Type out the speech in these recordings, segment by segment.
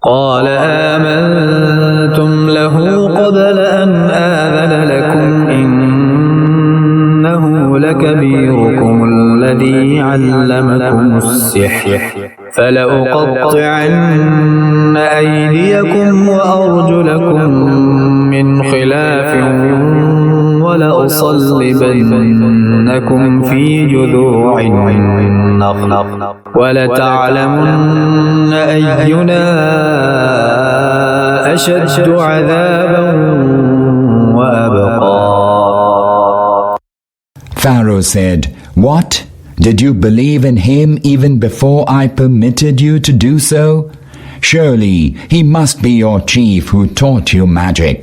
قال آمنتم له قبل أن آذن لكم إنه لكبيركم الذي علمكم السحر فلأقطعن أيديكم وأرجلكم من خلاف ولأصلبنكم في جذوع النخل ولتعلمن أينا أشد عذابا وأبقى. Pharaoh said, "What? Did you believe in him even before I permitted you to do so? Surely he must be your chief who taught you magic.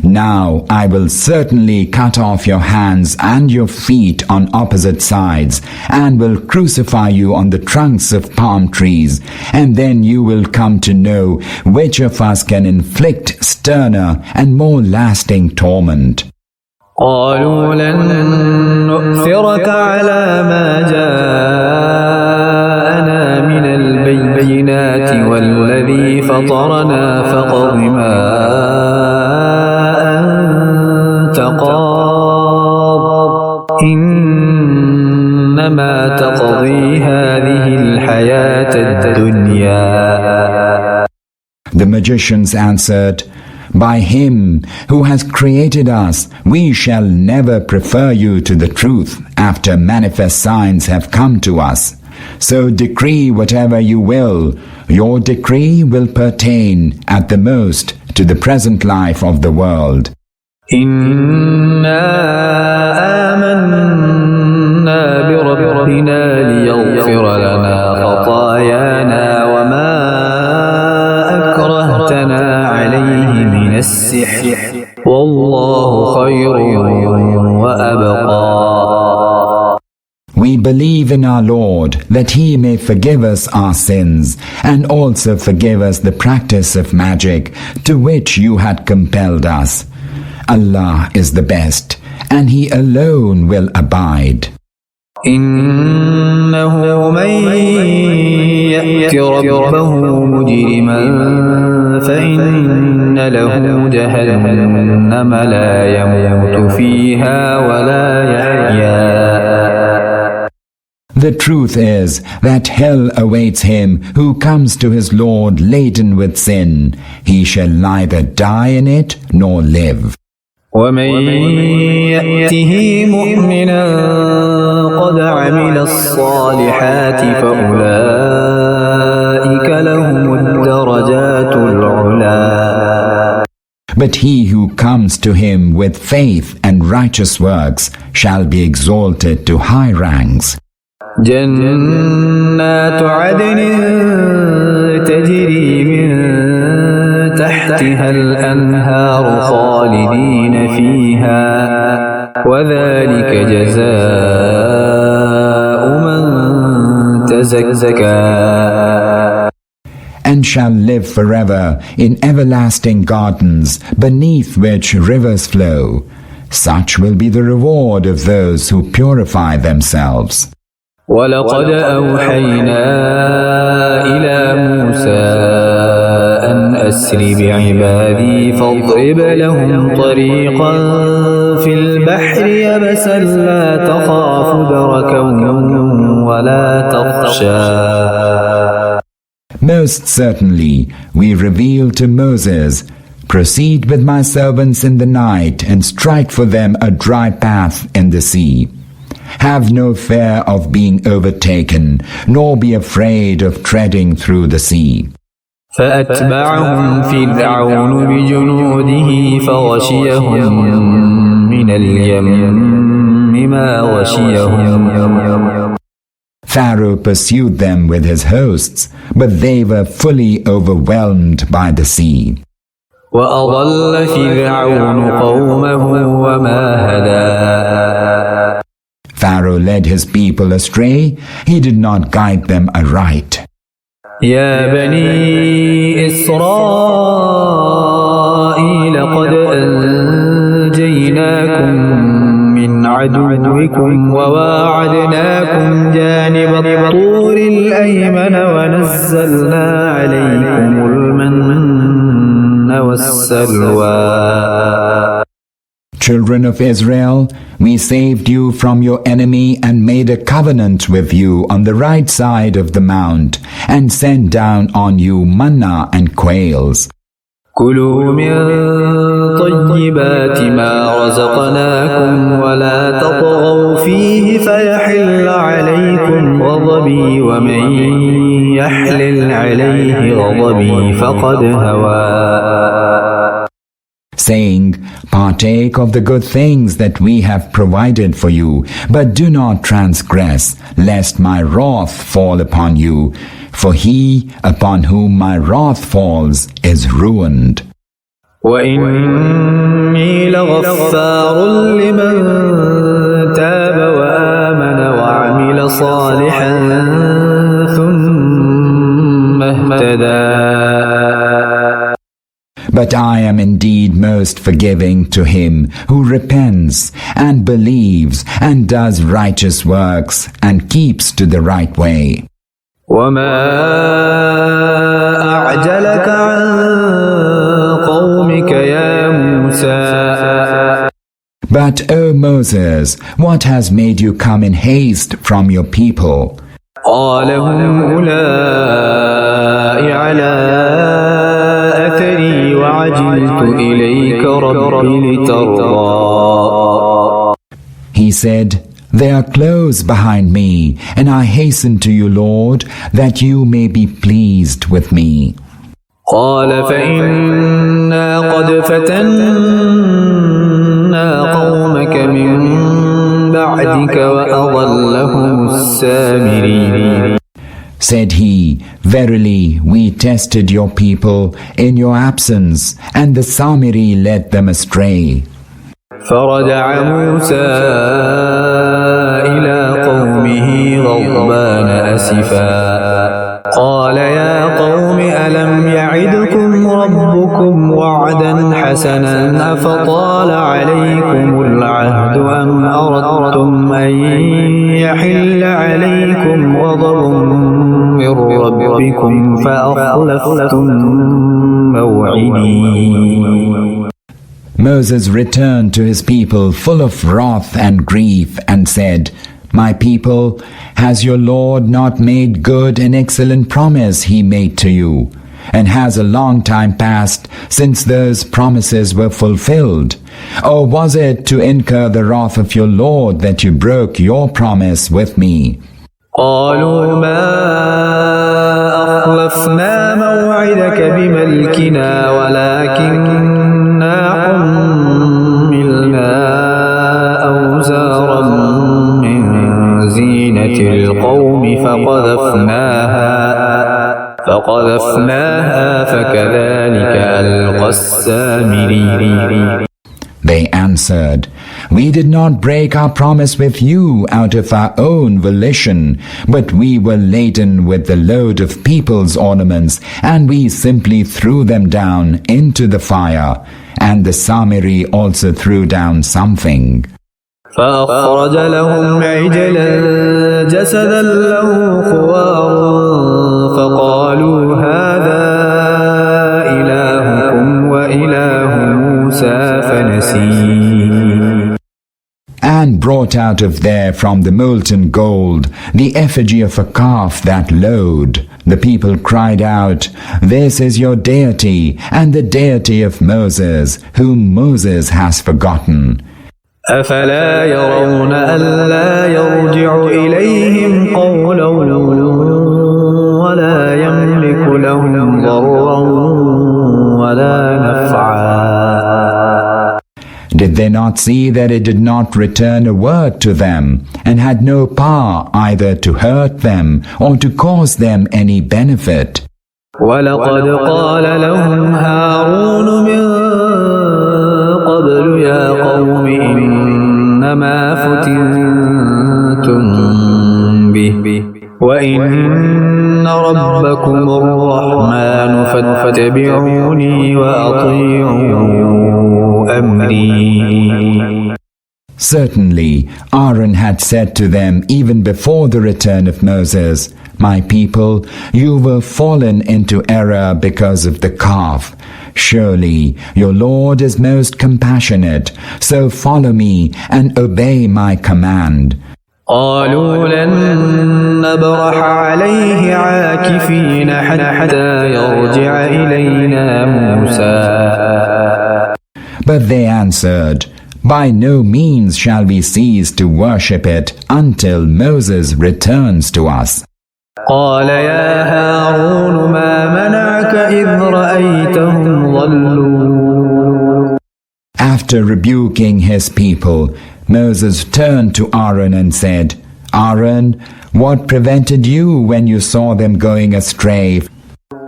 Now I will certainly cut off your hands and your feet on opposite sides, and will crucify you on the trunks of palm trees, and then you will come to know which of us can inflict sterner and more lasting torment." قالوا لن نؤثرك على ما جاءنا من البينات والذي فطرنا فاقض ما أنت قاض إنما تقضي هذه الحياة الدنيا. The magicians answered, "By him who has created us, we shall never prefer you to the truth after manifest signs have come to us. So decree whatever you will. Your decree will pertain at the most to the present life of the world." إنا آمنا بربنا ليغفر لنا خطايانا وما أكرهتنا عليه من السحر والله خير وأبقى. We believe in our Lord that He may forgive us our sins and also forgive us the practice of magic to which you had compelled us. Allah is the best, and He alone will abide. إنه من يأت ربه مجرما فإن له جهنم لا يموت فيها ولا يحيا. The truth is that hell awaits him who comes to his Lord laden with sin. He shall neither die in it nor live. ومن يأته مؤمنا قد عمل الصالحات فأولئك لهم الدرجات العلا. But he who comes to him with faith and righteous works shall be exalted to high ranks. جنات عدن تجري من تحتها الأنهار خالدين فيها وذلك جزاء من تزكى. And shall live forever in everlasting gardens beneath which rivers flow. Such will be the reward of those who purify themselves. ولقد أوحينا إلى موسى أن أسر بعبادي فاضرب لهم طريقا في البحر يبسا لا تخاف دركا ولا تخشى. Most certainly we reveal to Moses, "Proceed with my servants in the night and strike for them a dry path in the sea. Have no fear of being overtaken, nor be afraid of treading through the sea." فأتبعهم فرعون بجنوده فغشيهم من اليم ما غشيهم. Pharaoh pursued them with his hosts, but they were fully overwhelmed by the sea. وأضل فرعون قومه وما هدى. Pharaoh led his people astray, he did not guide them aright. يا بني إسرائيل قد أنجيناكم من عدوكم وواعدناكم جانب الطور الأيمن نزلنا عليكم المن والسلوى. Children of Israel, we saved you from your enemy and made a covenant with you on the right side of the mount and sent down on you manna and quails. كلوا من طيبات ما رزقناكم ولا تطغوا فيه فيحل عليكم غضبي ومن يحلل عليه غضبي فقد هوى. Saying, partake of the good things that we have provided for you, but do not transgress, lest my wrath fall upon you. For he upon whom my wrath falls is ruined. وَإِنِّي لَغَفَّارٌ لِمَن تَابَ وَآمَنَ وَعَمِلَ صَالِحًا ثُمَّ اهْتَدَى. But I am indeed most forgiving to him who repents and believes and does righteous works and keeps to the right way. وَمَا أَعْجَلَكَ عَن قَوْمِكَ يَا مُوسَى. But, O Moses, what has made you come in haste from your people? قَالَ هُمْ أُولَاءِ عَلَىٰ أَثَرِي وَعَجِلْتُ إِلَيْكَ رَبِّ لِتَرْضَىٰ. He said, they are close behind me, and I hasten to you, Lord, that you may be pleased with me. قال فإنا قد فتنا قومك من بعدك وأضلهم السامري. Said he, verily we tested your people in your absence, and the Samiri led them astray. فرجع موسى إلى قومه غضبان أسفا قال يا قوم ألم يعدكم ربكم وعدا حسنا أفطال عليكم العهد أم أردتم أن يحل عليكم غضب من ربكم فأخلفتم موعدي. Moses returned to his people full of wrath and grief and said, My people, has your Lord not made good an excellent promise he made to you? And has a long time passed since those promises were fulfilled? Or was it to incur the wrath of your Lord that you broke your promise with me? قالوا ما أخلفنا موعدك بملكنا ولكننا حملنا أوزارا من زينة القوم فقذفناها فكذلك ألقى السامري. They answered, We did not break our promise with you out of our own volition, but we were laden with the load of people's ornaments, and we simply threw them down into the fire. And the Samiri also threw down something. فأخرج لهم عجلا جسدا له خوار فقالوا هذا إلهكم وإله موسى فنسي. And brought out of there from the molten gold the effigy of a calf that lowed. The people cried out, This is your deity and the deity of Moses, whom Moses has forgotten. أفلا يرون ألا يرجع إليهم قولا ولا يملك لهم ضرا ولا نفعا. Did they not see that it did not return a word to them, and had no power either to hurt them or to cause them any benefit? وَلَقَدْ قَالَ لَهُمْ هَارُونُ مِنْ قَبْلُ يَا قَوْمِ إِنَّمَا فُتِنْتُمْ بِهِ وَإِنَّ رَبَّكُمُ الرَّحْمَنُ فَاتَّبِعُونِي وَأَطِيعُوا أَمْرِي. Certainly, Aaron had said to them even before the return of Moses, My people, you were fallen into error because of the calf. Surely your Lord is most compassionate, so follow me and obey my command. قالوا لن نبرح عليه عاكفين حتى يرجع إلينا موسى. But they answered, by no means shall we cease to worship it until Moses returns to us. قال يا هارون ما منعك إذ رأيتهم ضلوا. After rebuking his people, Moses turned to Aaron and said, Aaron, what prevented you when you saw them going astray?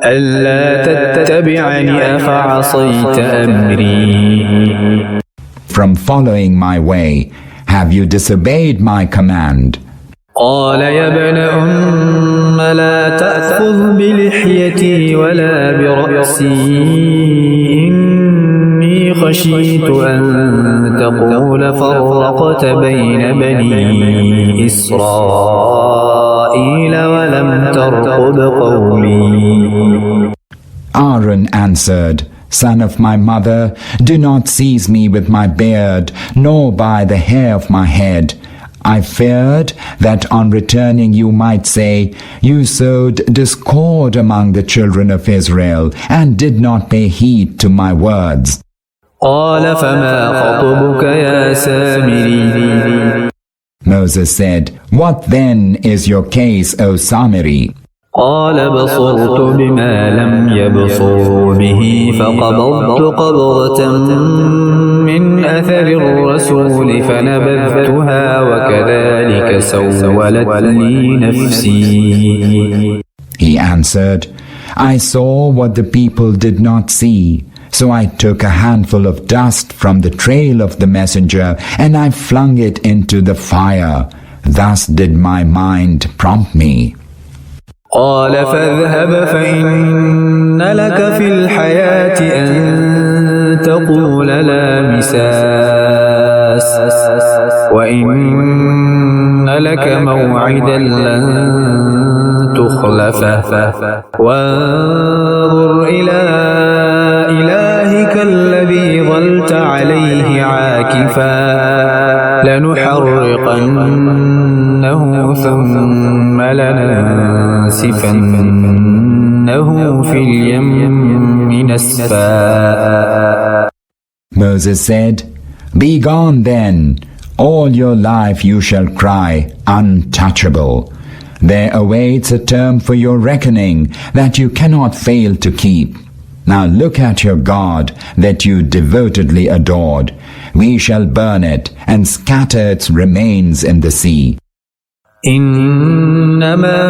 ألا تتبعني أفعصيت أمري. From following my way, have you disobeyed my command? قال يا ابن أم لا تأخذ بلحيتي ولا برأسي إني خشيت أن تقول فرقت بين بني إسرائيل ولم ترقب قولي. Aaron answered, Son of my mother, do not seize me with my beard, nor by the hair of my head. I feared that on returning you might say, You sowed discord among the children of Israel, and did not pay heed to my words. قال فما خطبك يا سامري. Moses said, What then is your case, O Samiri? قال بصرت بما لم يبصروا به فقبضت قبضة من أثر الرسول فنبذتها وكذلك سولت لي نفسي. He answered, I saw what the people did not see, so I took a handful of dust from the trail of the messenger and I flung it into the fire. Thus did my mind prompt me. قال فاذهب فإن لك في الحياة أن تقول لا مساس وإن لك موعدا لن تخلفه وانظر إلى إلهك الذي ظلت عليه عاكفا لنحرقنه ثم لننسفنه في اليم نسفا. Moses said, Be gone then, all your life you shall cry, untouchable. There awaits a term for your reckoning that you cannot fail to keep. Now look at your God that you devotedly adored. We shall burn it and scatter its remains in the sea. إنما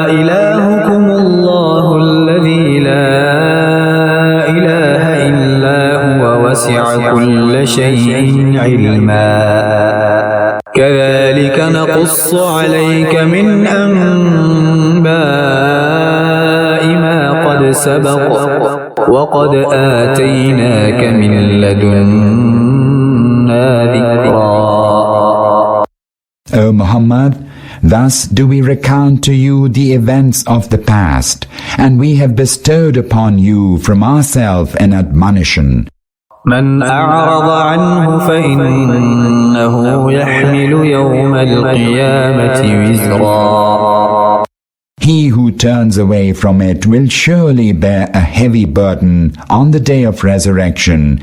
إلهكم الله الذي لا إله إلا هو وسع كل شيء علما كذلك نقص عليك من أنباء ما قد سبق وقد آتيناك من لدنا ذكرا. O Muhammad, thus do we recount to you the events of the past, and we have bestowed upon you from ourselves an admonition. من أعرض عنه فإنه يحمل يوم القيامة وزرا. He who turns away from it will surely bear a heavy burden on the day of resurrection.